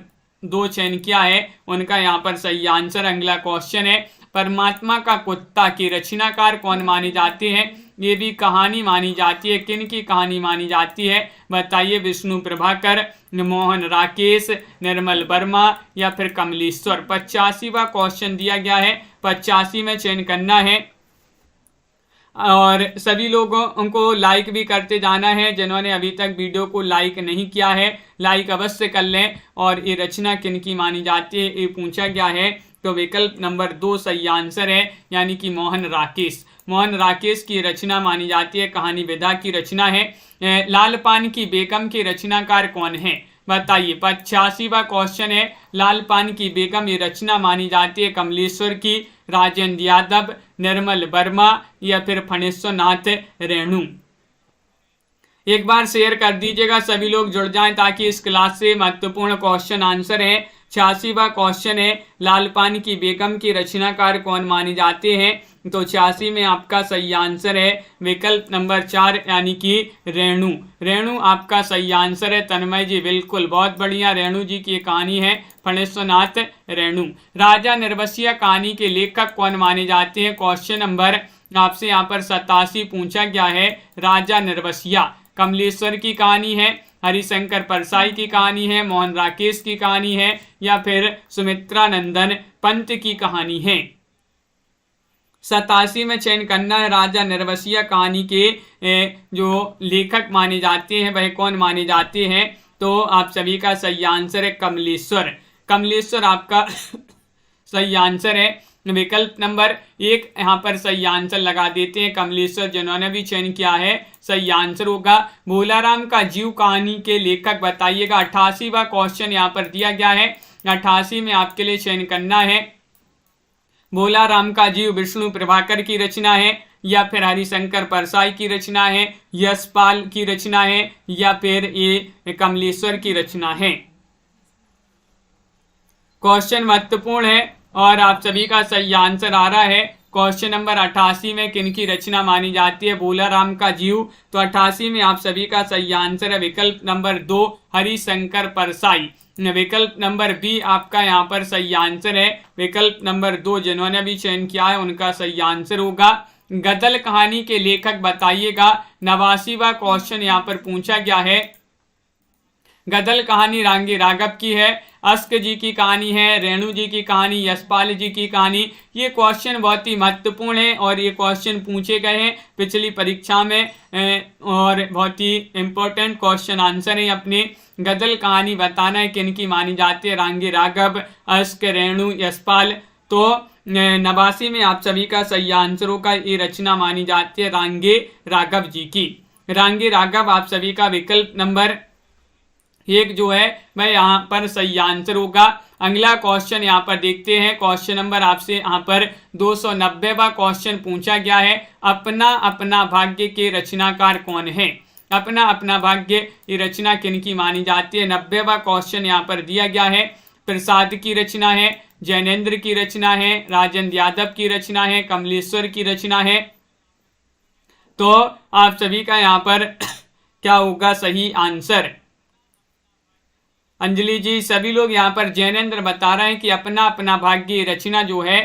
2 चयन किया है उनका यहाँ पर सही आंसर। अगला क्वेश्चन है, परमात्मा का कुत्ता के रचनाकार कौन माने जाते हैं? ये भी कहानी मानी जाती है, किन की कहानी मानी जाती है, बताइए। विष्णु प्रभाकर, मोहन राकेश, निर्मल वर्मा या फिर कमलेश्वर। 85वां क्वेश्चन दिया गया है, 85 में चयन करना है और सभी लोगों को लाइक भी करते जाना है। जिन्होंने अभी तक वीडियो को लाइक नहीं किया है लाइक अवश्य कर लें। और ये रचना किन की मानी जाती है ये पूछा गया है, तो विकल्प नंबर 2 सही आंसर है, यानी कि मोहन राकेश। मोहन राकेश की रचना मानी जाती है, कहानी विधा की रचना है। लाल पान की बेगम के रचनाकार कौन है, बताइए। 85वां क्वेश्चन है, लाल पान की बेगम ये रचना मानी जाती है कमलेश्वर की, राजेंद्र यादव, निर्मल वर्मा या फिर फणेश्वरनाथ रेणु। एक बार शेयर कर दीजिएगा, सभी लोग जुड़ जाएं ताकि इस क्लास से महत्वपूर्ण क्वेश्चन आंसर है। 86वां क्वेश्चन है, लाल पान की बेगम की रचनाकार कौन माने जाते हैं? तो 86 में आपका सही आंसर है विकल्प नंबर 4 यानी कि रेणु। रेणु आपका सही आंसर है। तन्मय जी बिल्कुल, बहुत बढ़िया, रेणु जी की कहानी है फणेश्वरनाथ रेणु। राजा निर्वसिया कहानी के लेखक कौन माने जाते हैं? क्वेश्चन नंबर आपसे यहाँ पर 87 पूछा गया है। राजा निर्वसिया कमलेश्वर की कहानी है, हरिशंकर परसाई की कहानी है, मोहन राकेश की कहानी है या फिर सुमित्रा नंदन पंत की कहानी है। 87 में चयन करना है। राजा निर्वसिया कहानी के जो लेखक माने जाते हैं वह कौन माने जाते हैं? तो आप सभी का सही आंसर है कमलेश्वर। कमलेश्वर आपका सही आंसर है। विकल्प नंबर 1 यहाँ पर सही आंसर लगा देते हैं कमलेश्वर, जिन्होंने भी चयन किया है, सही आंसर होगा। भोलाराम का जीव कहानी के लेखक बताइएगा। 88वां क्वेश्चन यहाँ पर दिया गया है, 88 में आपके लिए चयन करना है। भोलाराम का जीव विष्णु प्रभाकर की रचना है, या फिर हरिशंकर परसाई की रचना है, यशपाल की रचना है, या फिर ये कमलेश्वर की रचना है। क्वेश्चन महत्वपूर्ण है और आप सभी का सही आंसर आ रहा है। क्वेश्चन नंबर 88 में किनकी रचना मानी जाती है भोलाराम का जीव? तो 88 में आप सभी का सही आंसर है विकल्प नंबर 2 हरिशंकर परसाई। विकल्प नंबर बी आपका यहाँ पर सही आंसर है, विकल्प नंबर 2 जिन्होंने भी चयन किया है उनका सही आंसर होगा। गदल कहानी के लेखक बताइएगा। 89वां क्वेश्चन यहाँ पर पूछा गया है। गदल कहानी रांगे राघव की है, अस्क जी की कहानी है, रेणु जी की कहानी, यशपाल जी की कहानी। ये क्वेश्चन बहुत ही महत्वपूर्ण है और ये क्वेश्चन पूछे गए हैं पिछली परीक्षा में और बहुत ही इंपॉर्टेंट क्वेश्चन आंसर है अपने। गदल कहानी बताना है किनकी मानी जाती है, रांगे राघव, अस्क, रेणु, यशपाल। तो 89 में आप सभी का सही आंसर होगा, ये रचना मानी जाती है रांगे राघव जी की। रांगे राघव आप सभी का विकल्प नंबर 1 जो है वह यहाँ पर सही आंसर होगा। अगला क्वेश्चन यहाँ पर देखते हैं। क्वेश्चन नंबर आपसे यहाँ पर 290वां क्वेश्चन पूछा गया है। अपना अपना भाग्य के रचनाकार कौन है? अपना अपना भाग्य ये रचना किनकी मानी जाती है? 90वां क्वेश्चन यहाँ पर दिया गया है। प्रसाद की रचना है, जैनेन्द्र की रचना है, राजेंद्र यादव की रचना है, कमलेश्वर की रचना है। तो आप सभी का यहाँ पर क्या होगा सही आंसर? अंजलि जी, सभी लोग यहाँ पर जैनेन्द्र बता रहे हैं कि अपना अपना भाग्य रचना जो है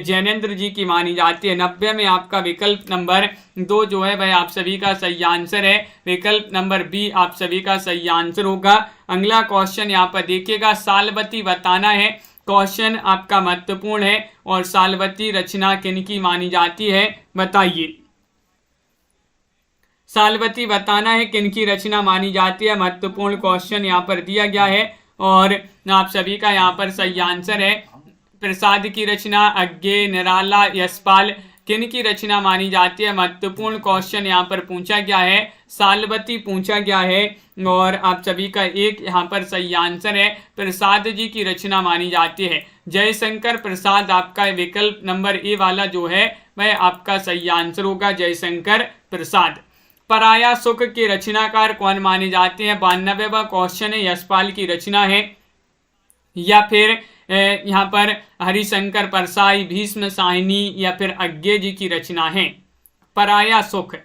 जैनेन्द्र जी की मानी जाती है। 90 में आपका विकल्प नंबर 2 जो है वह आप सभी का सही आंसर है, विकल्प नंबर बी आप सभी का सही आंसर होगा। अगला क्वेश्चन यहाँ पर देखिएगा, सालवती बताना है। क्वेश्चन आपका महत्वपूर्ण है और सालवती रचना किनकी मानी जाती है बताइए। सालवती बताना है किनकी रचना मानी जाती है। महत्वपूर्ण क्वेश्चन यहाँ पर दिया गया है और आप सभी का यहाँ पर सही आंसर है प्रसाद की रचना, अज्ञे, निराला, यशपाल किनकी रचना मानी जाती है। महत्वपूर्ण क्वेश्चन यहाँ पर पूछा गया है, सालवती पूछा गया है और आप सभी का एक यहाँ पर सही आंसर है प्रसाद जी की रचना मानी जाती है। जयशंकर प्रसाद आपका विकल्प नंबर ए वाला जो है वह आपका सही आंसर होगा, जयशंकर प्रसाद। पराया सुख के रचनाकार कौन माने जाते हैं? 92वां क्वेश्चन है, यशपाल की रचना है या फिर यहाँ पर हरिशंकर परसाई, भीष्म साहिनी या फिर अज्ञे जी की रचना है। पराया सुख,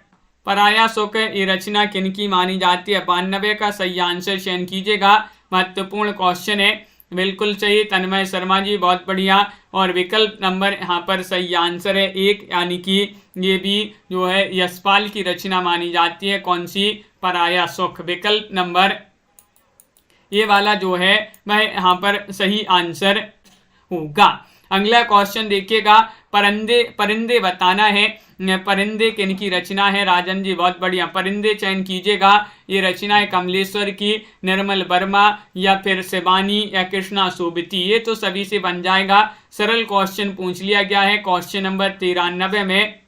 पराया सुख ये रचना किनकी मानी जाती है? 92 का सही आंसर चयन कीजिएगा। महत्वपूर्ण क्वेश्चन है, बिल्कुल सही तन्मय शर्मा जी, बहुत बढ़िया। और विकल्प नंबर यहाँ पर सही आंसर है 1, यानी कि ये भी जो है यशपाल की रचना मानी जाती है। कौन सी? पराया सुख। विकल्प नंबर ये वाला जो है वह यहाँ पर सही आंसर होगा। अगला क्वेश्चन देखिएगा, परिंदे बताना है। परिंदे किनकी रचना है? राजन जी, बहुत बढ़िया, परिंदे चयन कीजिएगा। ये रचना है कमलेश्वर की, निर्मल वर्मा या फिर शिवानी या कृष्णा सोबती। ये तो सभी से बन जाएगा। सरल क्वेश्चन पूछ लिया गया है क्वेश्चन नंबर 93 में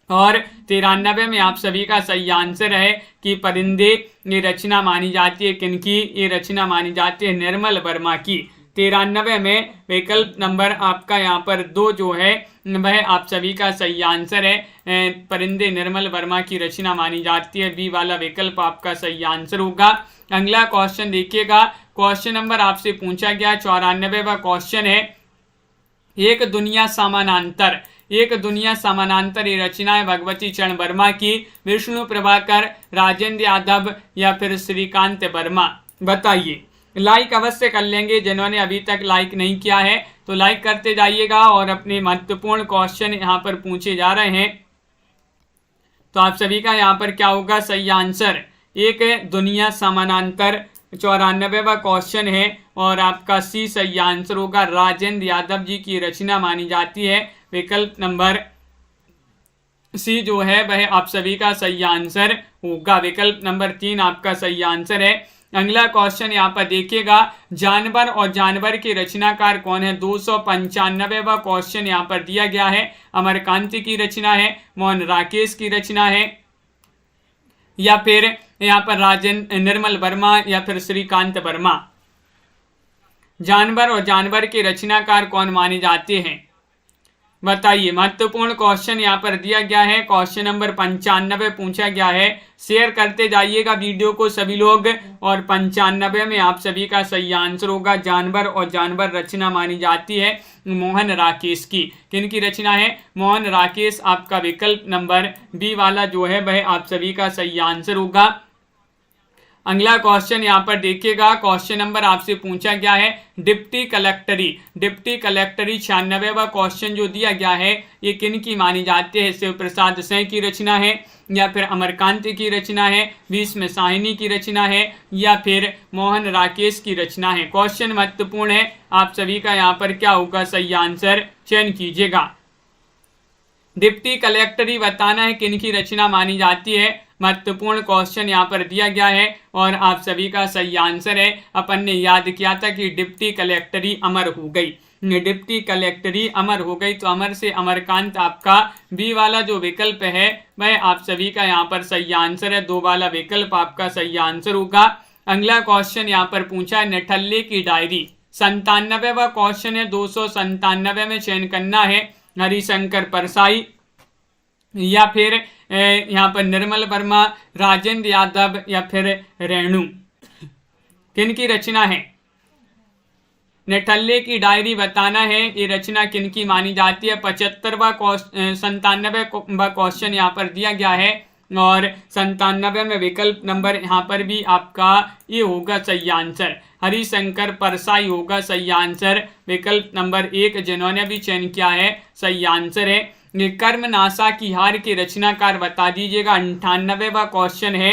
और 93 में आप सभी का सही आंसर है कि परिंदे ये रचना मानी जाती है किनकी? ये रचना मानी जाती है निर्मल वर्मा की। 93 में विकल्प नंबर आपका यहाँ पर 2 जो है वह आप सभी का सही आंसर है। परिंदे निर्मल वर्मा की रचना मानी जाती है, बी वाला विकल्प आपका सही आंसर होगा। अगला क्वेश्चन देखिएगा, क्वेश्चन नंबर आपसे पूछा गया 94वां क्वेश्चन है, एक दुनिया समानांतर। एक दुनिया समानांतर ये रचना है भगवती चरण वर्मा की, विष्णु प्रभाकर, राजेंद्र यादव या फिर श्रीकांत वर्मा। बताइए। लाइक अवश्य कर लेंगे, जिन्होंने अभी तक लाइक नहीं किया है तो लाइक करते जाइएगा। और अपने महत्वपूर्ण क्वेश्चन यहाँ पर पूछे जा रहे हैं, तो आप सभी का यहाँ पर क्या होगा सही आंसर? एक दुनिया समानांतर 94वां क्वेश्चन है और आपका सी सही आंसर होगा। राजेंद्र यादव जी की रचना मानी जाती है, विकल्प नंबर सी जो है वह आप सभी का सही आंसर होगा। विकल्प नंबर 3 आपका सही आंसर है। अगला क्वेश्चन यहाँ पर देखिएगा, जानवर और जानवर के रचनाकार कौन है? 295वां क्वेश्चन यहाँ पर दिया गया है। अमरकांत की रचना है, मोहन राकेश की रचना है, या फिर यहाँ पर राजेंद्र निर्मल वर्मा या फिर श्रीकांत वर्मा। जानवर और जानवर के रचनाकार कौन माने जाते हैं? बताइए। महत्वपूर्ण क्वेश्चन यहाँ पर दिया गया है। क्वेश्चन नंबर 95 पूछा गया है। शेयर करते जाइएगा वीडियो को सभी लोग। और 95 में आप सभी का सही आंसर होगा, जानवर और जानवर रचना मानी जाती है मोहन राकेश की। किनकी रचना है? मोहन राकेश। आपका विकल्प नंबर बी वाला जो है वह आप सभी का सही आंसर होगा। अगला क्वेश्चन यहाँ पर देखिएगा। क्वेश्चन नंबर आपसे पूछा गया है डिप्टी कलेक्टरी। डिप्टी कलेक्टरी 96वां क्वेश्चन जो दिया गया है, ये किन की मानी जाती है? शिव प्रसाद सिंह की रचना है, या फिर अमरकांत की रचना है, भीष्म साहिनी की रचना है, या फिर मोहन राकेश की रचना है। क्वेश्चन महत्वपूर्ण है। आप सभी का यहाँ पर क्या होगा? सही आंसर चयन कीजिएगा। डिप्टी कलेक्टरी बताना है किन की रचना मानी जाती है। महत्वपूर्ण क्वेश्चन यहाँ पर दिया गया है और आप सभी का सही आंसर है। अपन ने याद किया था कि डिप्टी कलेक्टरी अमर हो गई, डिप्टी कलेक्टरी अमर हो गई, तो अमर से अमरकांत आपका बी वाला जो विकल्प है वह आप सभी का यहाँ पर सही आंसर है। 2 वाला विकल्प आपका सही आंसर होगा। अगला क्वेश्चन यहाँ पर पूछा है निठल्ले की डायरी। 97वां क्वेश्चन है। 297 में चयन करना है हरिशंकर परसाई, या फिर यहाँ पर निर्मल वर्मा, राजेंद्र यादव, या फिर रेणु। किन की रचना है? निठल्ले की डायरी बताना है ये रचना किन की मानी जाती है। 97वां क्वेश्चन यहाँ पर दिया गया है और 97 में विकल्प नंबर यहाँ पर भी आपका ये होगा सही आंसर। हरिशंकर परसाई होगा सही आंसर। विकल्प नंबर 1 जिन्होंने भी चयन किया है सही आंसर है। ये कर्मनाशा की हार के रचनाकार बता दीजिएगा। 98वां क्वेश्चन है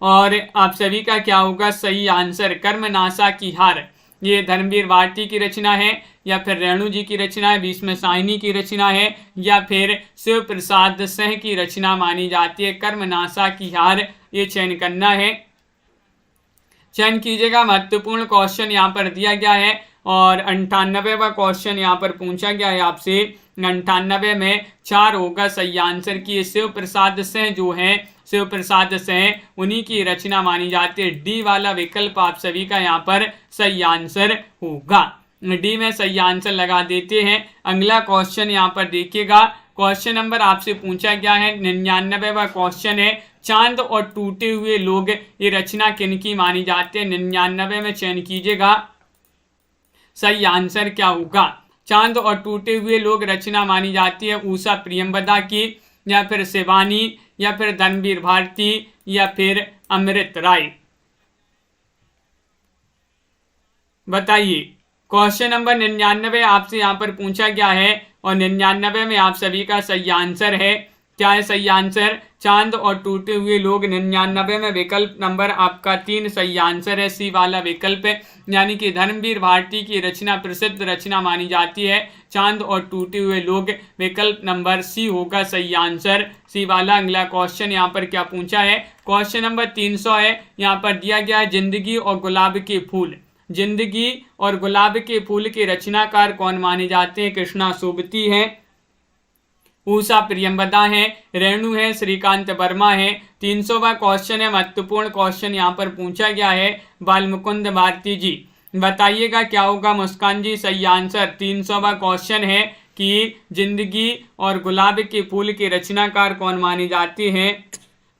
और आप सभी का क्या होगा? सही आंसर कर्मनाशा की हार। ये धर्मवीर भारती की रचना है, या फिर रेणु जी की रचना है, भीष्म साहिनी की रचना है, या फिर शिव प्रसाद सिंह की रचना मानी जाती है। कर्मनाशा की हार ये चयन करना है, चयन कीजिएगा। महत्वपूर्ण क्वेश्चन यहाँ पर दिया गया है और 98वां क्वेश्चन यहाँ पर पूछा गया है आपसे। 98 में 4 होगा सही आंसर की। शिव प्रसाद सिंह जो हैं, शिव प्रसाद सिंह, उन्हीं की रचना मानी जाती है। डी वाला विकल्प आप सभी का यहाँ पर सही आंसर होगा। डी में सही आंसर लगा देते हैं। अगला क्वेश्चन यहाँ पर देखिएगा। क्वेश्चन नंबर आपसे पूछा गया है 99वां क्वेश्चन है। चांद और टूटे हुए लोग ये रचना किन की मानी जाती है? 99 में चयन कीजिएगा। सही आंसर क्या होगा? चांद और टूटे हुए लोग रचना मानी जाती है उषा प्रियंवदा की, या फिर शिवानी, या फिर धर्मवीर भारती, या फिर अमृत राय। बताइए। क्वेश्चन नंबर 99 आपसे यहाँ पर पूछा गया है और 99 में आप सभी का सही आंसर है। क्या है सही आंसर? चांद और टूटे हुए लोग। 99 में विकल्प नंबर आपका 3 सही आंसर है। सी वाला विकल्प है, यानी कि धर्मवीर भारती की रचना प्रसिद्ध रचना मानी जाती है चांद और टूटे हुए लोग। विकल्प नंबर सी होगा सही आंसर, सी वाला। अगला क्वेश्चन यहाँ पर क्या पूछा है? क्वेश्चन नंबर 300 है। यहाँ पर दिया गया है जिंदगी और गुलाब के फूल। जिंदगी और गुलाब के फूल के रचनाकार कौन माने जाते हैं? कृष्णा सोबती है, उषा प्रियंवदा है, रेणु है, श्रीकांत वर्मा है। 300वां क्वेश्चन है। महत्वपूर्ण क्वेश्चन यहाँ पर पूछा गया है बालमुकुंद भारती जी। बताइएगा क्या होगा? मुस्कान जी सही आंसर। 300वां क्वेश्चन है कि जिंदगी और गुलाब के फूल के रचनाकार कौन माने जाते हैं?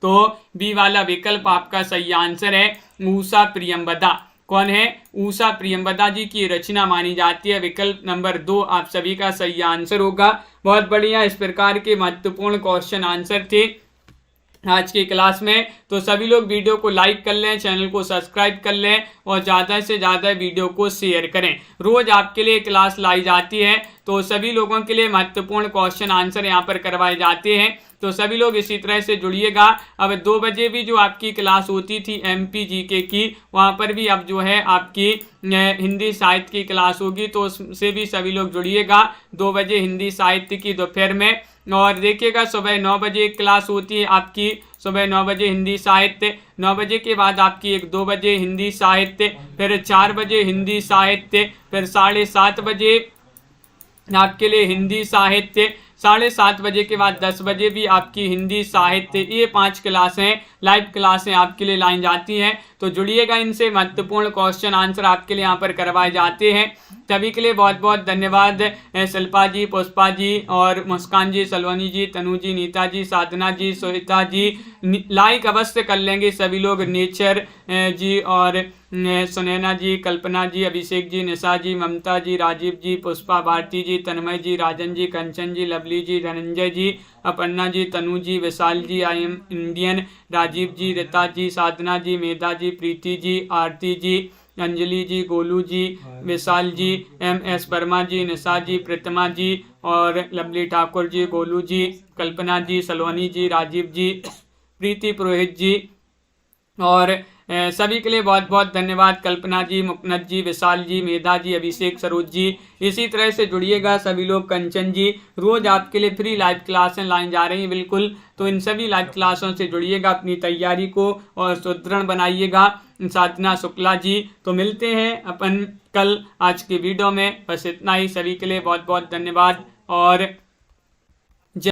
तो बी वाला विकल्प आपका सही आंसर है, उषा प्रियंवदा। कौन है? उषा प्रियंवदा जी की रचना मानी जाती है। विकल्प नंबर 2 आप सभी का सही आंसर होगा। बहुत बढ़िया। इस प्रकार के महत्वपूर्ण क्वेश्चन आंसर थे आज की क्लास में। तो सभी लोग वीडियो को लाइक कर लें, चैनल को सब्सक्राइब कर लें और ज़्यादा से ज़्यादा वीडियो को शेयर करें। रोज़ आपके लिए क्लास लाई जाती है, तो सभी लोगों के लिए महत्वपूर्ण क्वेश्चन आंसर यहाँ पर करवाए जाते हैं। तो सभी लोग इसी तरह से जुड़िएगा। अब 2 बजे भी जो आपकी क्लास होती थी MP GK की, वहाँ पर भी अब जो है आपकी हिंदी साहित्य की क्लास होगी, तो उससे भी सभी लोग जुड़िएगा 2 बजे हिंदी साहित्य की दोपहर में। और देखिएगा सुबह 9 बजे एक क्लास होती है आपकी, सुबह 9 बजे हिंदी साहित्य, 9 बजे के बाद आपकी 2 बजे हिंदी साहित्य, फिर 4 बजे हिंदी साहित्य, फिर 7:30 बजे आपके लिए हिंदी साहित्य, 7:30 बजे के बाद 10 बजे भी आपकी हिंदी साहित्य। ये 5 क्लासें लाइव क्लासें आपके लिए लाई जाती हैं, तो जुड़िएगा इनसे। महत्वपूर्ण क्वेश्चन आंसर आपके लिए यहाँ पर करवाए जाते हैं। सभी के लिए बहुत बहुत धन्यवाद। शिल्पा जी, पुष्पा जी और मुस्कान जी, सलोनी जी, तनु जी, नीता जी, साधना जी, सोहिता जी, लाइक अवश्य कर लेंगे सभी लोग। नेचर जी और Sunaina ji, Kalpana ji, Abhishek ji, Nisha ji, Mamta ji, Rajiv ji, Pushpa, Bharti ji, Tanmay ji, Rajan ji, Kanchan ji, Lovely ji, Dhananjay ji, Aparna ji, Tanu ji, Vishal ji, I am Indian, Rajiv ji, Rita ji, Sadhana ji, Medha ji, Preeti ji, Aarti ji, Anjali ji, Golu ji, Vishal ji, MS Verma ji, Nisha ji, Pratima ji और लवली ठाकुर जी, गोलू जी, कल्पना जी, सलोनी जी, राजीव जी, प्रीति पुरोहित जी और सभी के लिए बहुत बहुत धन्यवाद। कल्पना जी, मुकनद जी, विशाल जी, मेधा जी, अभिषेक, सरोज जी, इसी तरह से जुड़िएगा सभी लोग। कंचन जी, रोज आपके लिए फ्री लाइव क्लासें लाई जा रही हैं बिल्कुल, तो इन सभी लाइव क्लासों से जुड़िएगा, अपनी तैयारी को और सुदृढ़ बनाइएगा। साधना शुक्ला जी, तो मिलते हैं अपन कल आज की वीडियो में। बस इतना ही, सभी के लिए बहुत बहुत धन्यवाद और